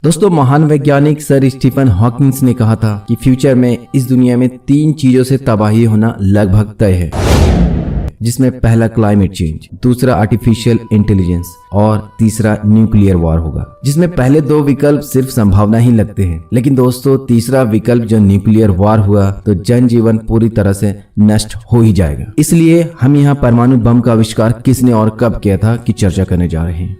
दोस्तों, महान वैज्ञानिक सर स्टीफन हॉकिंस ने कहा था कि फ्यूचर में इस दुनिया में 3 चीजों से तबाही होना लगभग तय है, जिसमें पहला क्लाइमेट चेंज, दूसरा आर्टिफिशियल इंटेलिजेंस और तीसरा न्यूक्लियर वॉर होगा। जिसमें पहले 2 विकल्प सिर्फ संभावना ही लगते हैं, लेकिन दोस्तों तीसरा विकल्प जो न्यूक्लियर वॉर हुआ तो जनजीवन पूरी तरह से नष्ट हो ही जाएगा। इसलिए हम यहाँ परमाणु बम का आविष्कार किसने और कब किया था की चर्चा करने जा रहे हैं।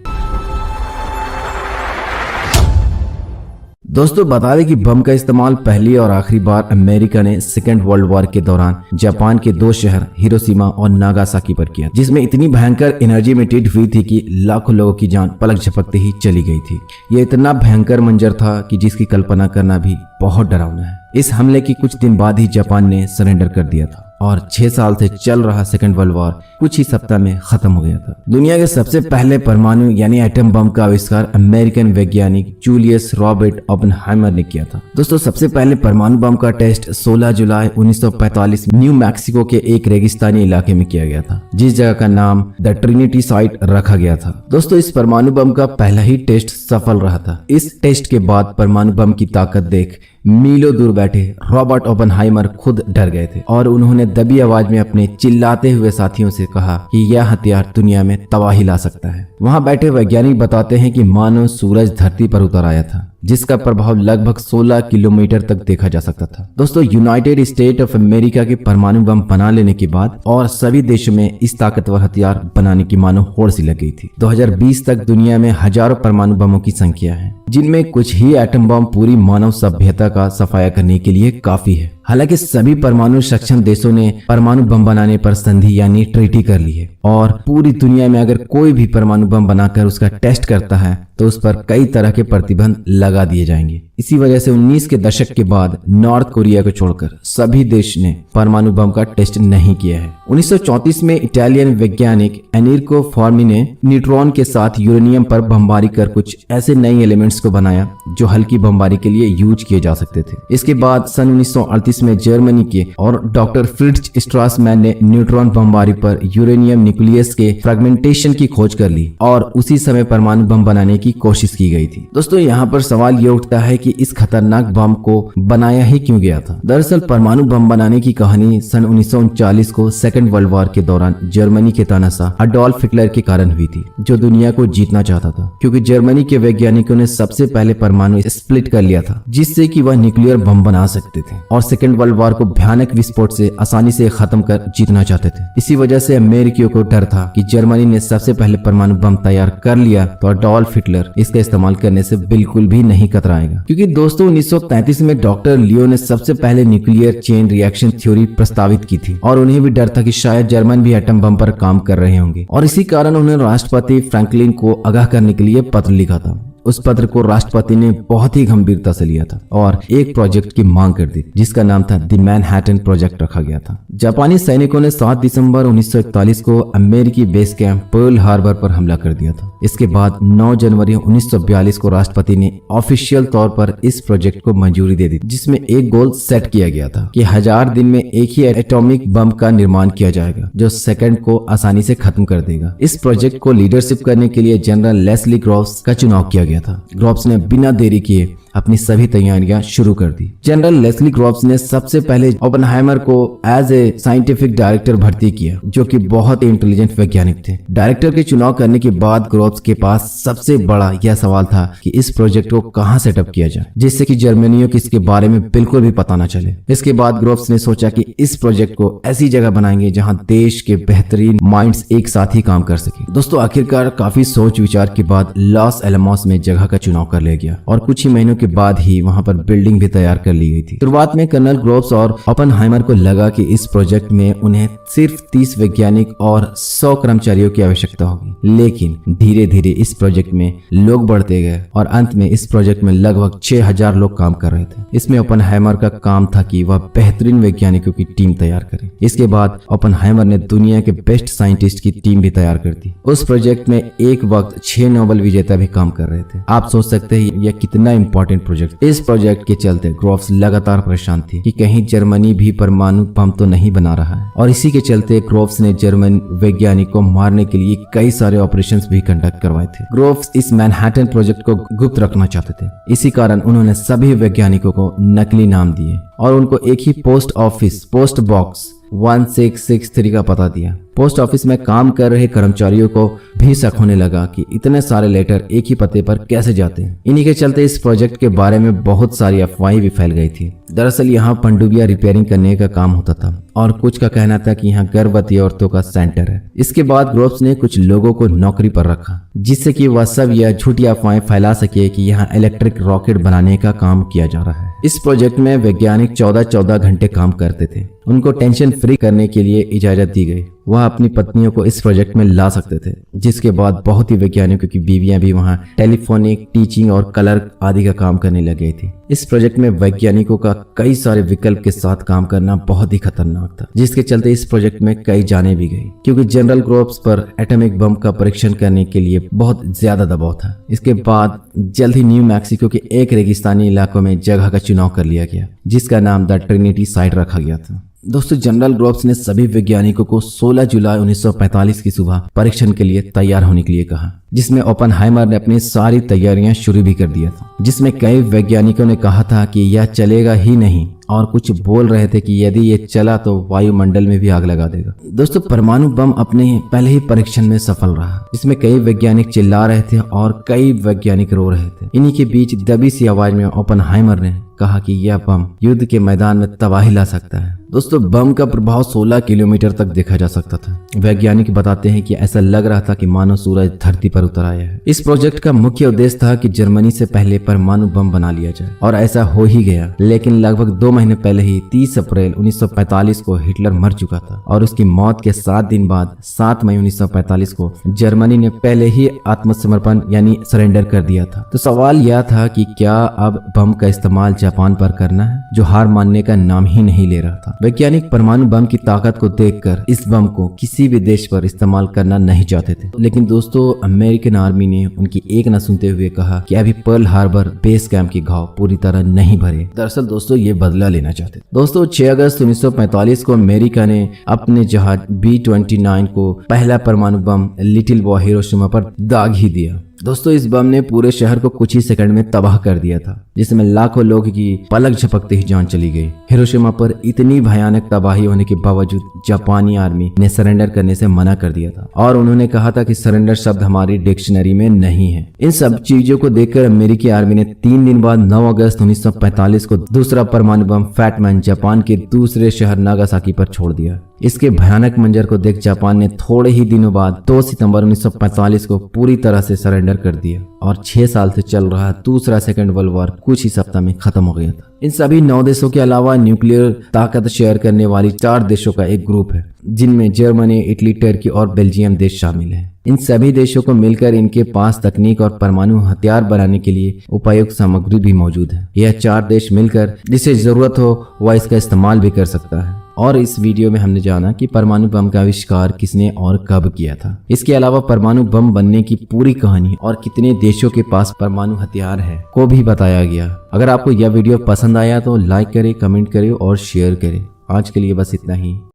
दोस्तों, बता दें कि बम का इस्तेमाल पहली और आखिरी बार अमेरिका ने सेकेंड वर्ल्ड वॉर के दौरान जापान के 2 शहर हिरोशिमा और नागासाकी पर किया, जिसमें इतनी भयंकर एनर्जी इमिटेड हुई थी कि लाखों लोगों की जान पलक झपकते ही चली गई थी। ये इतना भयंकर मंजर था कि जिसकी कल्पना करना भी बहुत डरावना है। इस हमले की कुछ दिन बाद ही जापान ने सरेंडर कर दिया था और 6 साल से चल रहा सेकेंड वर्ल्ड वॉर कुछ ही सप्ताह में खत्म हो गया था। दुनिया के सबसे पहले परमाणु यानी एटम बम का आविष्कार अमेरिकन वैज्ञानिक जूलियस रॉबर्ट ओपेनहाइमर ने किया था। दोस्तों, सबसे पहले परमाणु बम का टेस्ट 16 जुलाई 1945 न्यू मैक्सिको के एक रेगिस्तानी इलाके में किया गया था, जिस जगह का नाम द ट्रिनिटी साइट रखा गया था। दोस्तों, इस परमाणु बम का पहला ही टेस्ट सफल रहा था। इस टेस्ट के बाद परमाणु बम की ताकत देख मीलों दूर बैठे रॉबर्ट ओपेनहाइमर खुद डर गए थे और उन्होंने दबी आवाज में अपने चिल्लाते हुए साथियों से कहा कि यह हथियार दुनिया में तबाही ला सकता है। वहां बैठे वैज्ञानिक बताते हैं कि मानो सूरज धरती पर उतर आया था, जिसका प्रभाव लगभग 16 किलोमीटर तक देखा जा सकता था। दोस्तों, यूनाइटेड स्टेट ऑफ अमेरिका के परमाणु बम बना लेने के बाद और सभी देशों में इस ताकतवर हथियार बनाने की मानो होड़ सी लग गई थी। 2020 तक दुनिया में हजारों परमाणु बमों की संख्या है, जिनमें कुछ ही एटम बम पूरी मानव सभ्यता का सफाया करने के लिए काफी है। हालांकि सभी परमाणु सक्षम देशों ने परमाणु बम बनाने पर संधि यानी ट्रीटी कर ली है और पूरी दुनिया में अगर कोई भी परमाणु बम बनाकर उसका टेस्ट करता है तो उस पर कई तरह के प्रतिबंध लगा दिए जाएंगे। इसी वजह से 19 के दशक के बाद नॉर्थ कोरिया को छोड़कर सभी देश ने परमाणु बम का टेस्ट नहीं किया है। 1934 में इटालियन वैज्ञानिक एनरिको फर्मी ने न्यूट्रॉन के साथ यूरेनियम पर बमबारी कर कुछ ऐसे नए एलिमेंट्स को बनाया जो हल्की बमबारी के लिए यूज किए जा सकते थे। इसके बाद सन 1938 में जर्मनी के और डॉक्टर फ्रिट्ज स्ट्रासमैन ने न्यूट्रॉन बमबारी पर यूरेनियम न्यूक्लियस के फ्रेगमेंटेशन की खोज कर ली और उसी समय परमाणु बम बनाने की कोशिश की गई थी। दोस्तों, यहाँ पर सवाल ये उठता है कि इस खतरनाक बम को बनाया ही क्यों गया था। दरअसल परमाणु बम बनाने की कहानी सन 1939 को सेकेंड वर्ल्ड वॉर के दौरान जर्मनी के तानाशाह अडोल्फ हिटलर के कारण हुई थी, जो दुनिया को जीतना चाहता था, क्योंकि जर्मनी के वैज्ञानिकों ने सबसे पहले परमाणु स्प्लिट कर लिया था, जिससे कि वह न्यूक्लियर बम बना सकते थे और सेकेंड वर्ल्ड वॉर को भयानक विस्फोट से आसानी से खत्म कर जीतना चाहते थे। इसी वजह से अमेरिकियों को डर था कि जर्मनी ने सबसे पहले परमाणु बम तैयार कर लिया तो अडोल्फ हिटलर इसका इस्तेमाल करने से बिल्कुल भी नहीं कतराएगा। क्योंकि दोस्तों 1933 में डॉक्टर लियो ने सबसे पहले न्यूक्लियर चेन रिएक्शन थ्योरी प्रस्तावित की थी और उन्हें भी डर था कि शायद जर्मन भी एटम बम पर काम कर रहे होंगे और इसी कारण उन्होंने राष्ट्रपति फ्रैंकलिन को आगाह करने के लिए पत्र लिखा था। उस पत्र को राष्ट्रपति ने बहुत ही गंभीरता से लिया था और एक प्रोजेक्ट की मांग कर दी, जिसका नाम था द मैनहट्टन प्रोजेक्ट रखा गया था। जापानी सैनिकों ने 7 दिसंबर 1941 को अमेरिकी बेस कैंप पर्ल हार्बर पर हमला कर दिया था। इसके बाद 9 जनवरी 1942 को राष्ट्रपति ने ऑफिशियल तौर पर इस प्रोजेक्ट को मंजूरी दे दी, जिसमें एक गोल सेट किया गया था कि 1000 दिन में एक ही एटॉमिक बम का निर्माण किया जाएगा, जो सेकंड को आसानी से खत्म कर देगा। इस प्रोजेक्ट को लीडरशिप करने के लिए जनरल लेस्ली ग्रोव्स का चुनाव किया गया था। ग्रोव्स ने बिना देरी किए अपनी सभी तैयारियां शुरू कर दी। जनरल लेस्ली ग्रोव्स ने सबसे पहले ओपेनहाइमर को एज ए साइंटिफिक डायरेक्टर भर्ती किया, जो कि बहुत ही इंटेलिजेंट वैज्ञानिक थे। डायरेक्टर के चुनाव करने के बाद ग्रोव्स के पास सबसे बड़ा यह सवाल था कि इस प्रोजेक्ट को कहां सेटअप किया जाए, जिससे कि जर्मनियों को इसके बारे में बिल्कुल भी पता न चले। इसके बाद ग्रोव्स ने सोचा कि इस प्रोजेक्ट को ऐसी जगह बनाएंगे जहां देश के बेहतरीन माइंड्स एक साथ ही काम कर सके। दोस्तों, आखिरकार काफी सोच विचार के बाद लॉस एलमोस में जगह का चुनाव कर लिया गया और कुछ ही महीनों के बाद ही वहां पर बिल्डिंग भी तैयार कर ली गई थी। शुरुआत में कर्नल ग्रोव्स और ओपेनहाइमर को लगा कि इस प्रोजेक्ट में उन्हें सिर्फ 30 वैज्ञानिक और 100 कर्मचारियों की आवश्यकता होगी, लेकिन धीरे धीरे इस प्रोजेक्ट में लोग बढ़ते गए और अंत में इस प्रोजेक्ट में लगभग 6000 लोग काम कर रहे थे। इसमें ओपेनहाइमर का काम था कि वह बेहतरीन वैज्ञानिकों की टीम तैयार करे। इसके बाद ओपेनहाइमर ने दुनिया के बेस्ट साइंटिस्ट की टीम भी तैयार कर दी। उस प्रोजेक्ट में एक वक्त 6 नोबेल विजेता भी काम कर रहे थे। आप सोच सकते हैं यह कितना इंपॉर्टेंट इम्पोर्टेंट प्रोजेक्ट। इस प्रोजेक्ट के चलते ग्रोव्स लगातार परेशान थी कि कहीं जर्मनी भी परमाणु बम तो नहीं बना रहा है, और इसी के चलते ग्रोव्स ने जर्मन वैज्ञानिक को मारने के लिए कई सारे ऑपरेशंस भी कंडक्ट करवाए थे। ग्रोव्स इस मैनहट्टन प्रोजेक्ट को गुप्त रखना चाहते थे, इसी कारण उन्होंने सभी वैज्ञानिकों को नकली नाम दिए और उनको एक ही पोस्ट बॉक्स 1663 का पता दिया। पोस्ट ऑफिस में काम कर रहे कर्मचारियों को भी शक होने लगा कि इतने सारे लेटर एक ही पते पर कैसे जाते हैं। इन्हीं के चलते इस प्रोजेक्ट के बारे में बहुत सारी अफवाहें भी फैल गई थी। दरअसल यहाँ पनडुब्बियां रिपेयरिंग करने का काम होता था और कुछ का कहना था कि यहाँ गर्भवती औरतों का सेंटर है। इसके बाद ग्रोव्स ने कुछ लोगों को नौकरी पर रखा, जिससे कि वह सब यह झूठी अफवाहें फैला सके कि यहाँ इलेक्ट्रिक रॉकेट बनाने का काम किया जा रहा है। इस प्रोजेक्ट में वैज्ञानिक 14 घंटे काम करते थे। उनको टेंशन फ्री करने के लिए इजाजत दी गई। वह अपनी पत्नियों को इस प्रोजेक्ट में ला सकते थे, जिसके बाद बहुत ही वैज्ञानिकों की बीवियां भी वहां टेलीफोनिक, टीचिंग और कलर आदि का काम करने लग गई थी। इस प्रोजेक्ट में वैज्ञानिकों का कई सारे विकल्प के साथ काम करना बहुत ही खतरनाक था, जिसके चलते इस प्रोजेक्ट में कई जाने भी गई, क्योंकि जनरल ग्रोव्स पर एटॉमिक बम का परीक्षण करने के लिए बहुत ज्यादा दबाव था। इसके बाद जल्द ही न्यू मैक्सिको के एक रेगिस्तानी इलाकों में जगह का चुनाव कर लिया गया, जिसका नाम द ट्रिनिटी साइट रखा गया था। दोस्तों, जनरल ग्रोव्स ने सभी वैज्ञानिकों को 16 जुलाई 1945 की सुबह परीक्षण के लिए तैयार होने के लिए कहा, जिसमें ओपेनहाइमर ने अपनी सारी तैयारियां शुरू भी कर दिया था, जिसमें कई वैज्ञानिकों ने कहा था कि यह चलेगा ही नहीं और कुछ बोल रहे थे कि यदि ये चला तो वायुमंडल में भी आग लगा देगा। दोस्तों, परमाणु बम अपने पहले ही परीक्षण में सफल रहा, जिसमें कई वैज्ञानिक चिल्ला रहे थे और कई वैज्ञानिक रो रहे थे। इन्हीं के बीच दबी सी आवाज में ओपेनहाइमर ने कहा कि यह बम युद्ध के मैदान में तबाही ला सकता है। दोस्तों, बम का प्रभाव 16 किलोमीटर तक देखा जा सकता था। वैज्ञानिक बताते हैं कि ऐसा लग रहा था कि मानो सूरज धरती पर उतर आया है। इस प्रोजेक्ट का मुख्य उद्देश्य था कि जर्मनी से पहले परमाणु बम बना लिया जाए, और ऐसा हो ही गया। लेकिन लगभग 2 महीने पहले ही 30 अप्रैल 1945 को हिटलर मर चुका था, और उसकी मौत के 7 दिन बाद 7 मई 1945 को जर्मनी ने पहले ही आत्मसमर्पण यानी सरेंडर कर दिया था। तो सवाल यह था कि क्या अब बम का इस्तेमाल जापान पर करना है, जो हार मानने का नाम ही नहीं ले रहा था। वैज्ञानिक परमाणु बम की ताकत को देखकर इस बम को किसी भी देश पर इस्तेमाल करना नहीं चाहते थे। लेकिन दोस्तों, अमेरिकन आर्मी ने उनकी एक न सुनते हुए कहा कि अभी पर्ल हार्बर बेस कैंप के घाव पूरी तरह नहीं भरे। दरअसल दोस्तों, ये बदला लेना चाहते थे। दोस्तों, 6 अगस्त 1945 को अमेरिका ने अपने जहाज B-29 को पहला परमाणु बम लिटिल बॉय हिरोशिमा पर दाग ही दिया। दोस्तों, इस बम ने पूरे शहर को कुछ ही सेकंड में तबाह कर दिया था, जिसमें लाखों लोग की पलक झपकते ही जान चली गई। हिरोशिमा पर इतनी भयानक तबाही होने के बावजूद जापानी आर्मी ने सरेंडर करने से मना कर दिया था, और उन्होंने कहा था कि सरेंडर शब्द हमारी डिक्शनरी में नहीं है। इन सब चीजों को देखकर अमेरिकी आर्मी ने 3 दिन बाद 9 अगस्त 1945 को दूसरा परमाणु बम फैटमैन जापान के दूसरे शहर नागासाकी पर छोड़ दिया। इसके भयानक मंजर को देख जापान ने थोड़े ही दिनों बाद 2 सितंबर 1945 को पूरी तरह से सरेंडर कर दिया, और 6 साल से चल रहा दूसरा सेकंड वर्ल्ड वॉर कुछ ही सप्ताह में खत्म हो गया था। इन सभी 9 देशों के अलावा न्यूक्लियर ताकत शेयर करने वाली 4 देशों का एक ग्रुप है, जिनमें जर्मनी, इटली, टर्की और बेल्जियम देश शामिल हैं। इन सभी देशों को मिलकर इनके पास तकनीक और परमाणु हथियार बनाने के लिए उपयुक्त सामग्री भी मौजूद है। यह 4 देश मिलकर जिसे जरूरत हो वह इसका इस्तेमाल भी कर सकता है। और इस वीडियो में हमने जाना कि परमाणु बम का आविष्कार किसने और कब किया था। इसके अलावा परमाणु बम बनने की पूरी कहानी और कितने देशों के पास परमाणु हथियार है को भी बताया गया। अगर आपको यह वीडियो पसंद आया तो लाइक करें, कमेंट करें और शेयर करें। आज के लिए बस इतना ही।